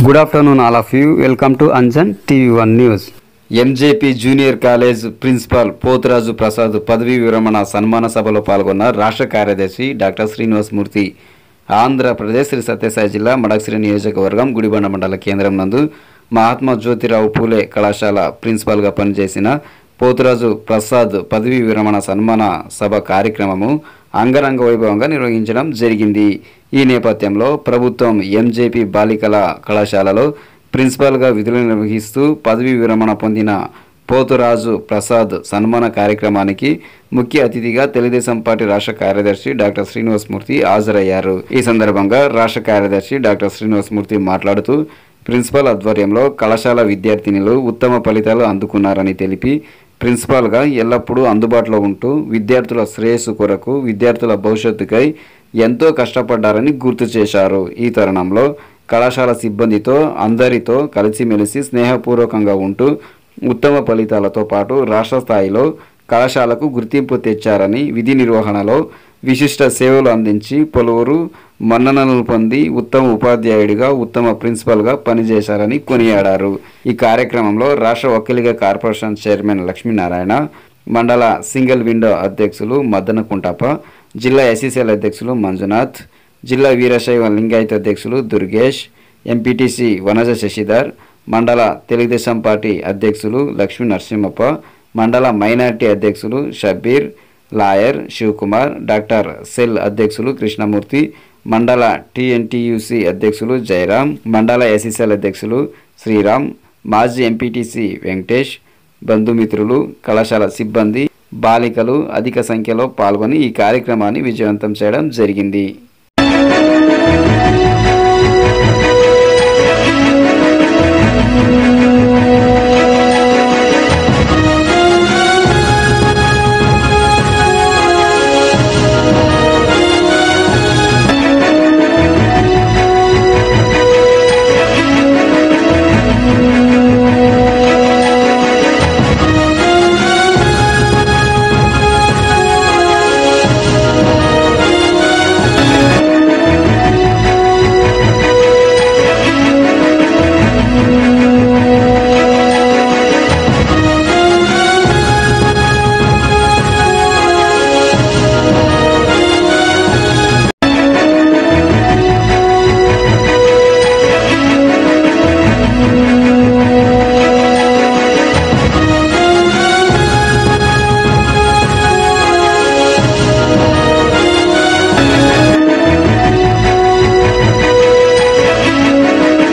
Good afternoon, all of you. Welcome to Anjan TV1 News. MJP junior college principal Poturaju Prasad పదవీ విరమణ సన్మాన సభలో పాల్గొన్న రాష్ట్ర కార్యదర్శి డాక్టర్ శ్రీనివాసమూర్తి. ఆంధ్రప్రదేశ్ శ్రీ సత్యసాయి జిల్లా మడకసిరి నియోజకవర్గం గుడిబండ మండల కేంద్రం నందు మహాత్మా జ్యోతిరావు పూలే కళాశాల ప్రిన్సిపాల్గా పనిచేసిన పోతురాజు ప్రసాద్ పదవీ విరమణ సన్మాన సభ కార్యక్రమము అంగరంగ వైభవంగా నిర్వహించడం జరిగింది. ఈ నేపథ్యంలో ప్రభుత్వం ఎంజేపీ బాలికల కళాశాలలో ప్రిన్సిపాల్గా విధులు నిర్వహిస్తూ పదవీ విరమణ పొందిన పోతురాజు ప్రసాద్ సన్మాన కార్యక్రమానికి ముఖ్య అతిథిగా తెలుగుదేశం పార్టీ రాష్ట్ర కార్యదర్శి డాక్టర్ శ్రీనివాసమూర్తి హాజరయ్యారు. ఈ సందర్భంగా రాష్ట్ర కార్యదర్శి డాక్టర్ శ్రీనివాసమూర్తి మాట్లాడుతూ ప్రిన్సిపాల్ ఆధ్వర్యంలో కళాశాల విద్యార్థినులు ఉత్తమ ఫలితాలు అందుకున్నారని తెలిపి ప్రిన్సిపాల్గా ఎల్లప్పుడూ అందుబాటులో ఉంటూ విద్యార్థుల శ్రేయస్సు కొరకు విద్యార్థుల భవిష్యత్తుకై ఎంతో కష్టపడ్డారని గుర్తు చేశారు. ఈ తరుణంలో కళాశాల సిబ్బందితో అందరితో కలిసిమెలిసి స్నేహపూర్వకంగా ఉంటూ ఉత్తమ ఫలితాలతో పాటు రాష్ట్ర స్థాయిలో కళాశాలకు గుర్తింపు తెచ్చారని, విధి నిర్వహణలో విశిష్ట సేవలు అందించి పలువురు మన్ననలు పొంది ఉత్తమ ఉపాధ్యాయుడిగా ఉత్తమ ప్రిన్సిపల్గా పనిచేశారని కొనియాడారు. ఈ కార్యక్రమంలో రాష్ట్ర ఒక్కలిగ కార్పొరేషన్ చైర్మన్ లక్ష్మీనారాయణ, మండల సింగిల్ విండో అధ్యక్షులు మద్దన కుంటప్ప, జిల్లా ఎస్సీసీఎల్ అధ్యక్షులు మంజునాథ్, జిల్లా వీరశైవ లింగాయత అధ్యక్షులు దుర్గేష్, ఎంపీటీసీ వనజ శశిధర్, మండల తెలుగుదేశం పార్టీ అధ్యక్షులు లక్ష్మీ నరసింహప్ప, మండల మైనార్టీ అధ్యక్షులు Shabbir, lawyer Shivakumar, doctor cell అధ్యక్షులు కృష్ణమూర్తి, మండల టీఎన్టీయూసీ అధ్యక్షులు జయరాం, మండల ఎస్సీసీఎల్ అధ్యక్షులు శ్రీరామ్, మాజీ ఎంపీటీసీ వెంకటేష్, బంధుమిత్రులు, కళాశాల సిబ్బంది, బాలికలు అధిక సంఖ్యలో పాల్గొని ఈ కార్యక్రమాన్ని విజయవంతం చేయడం జరిగింది.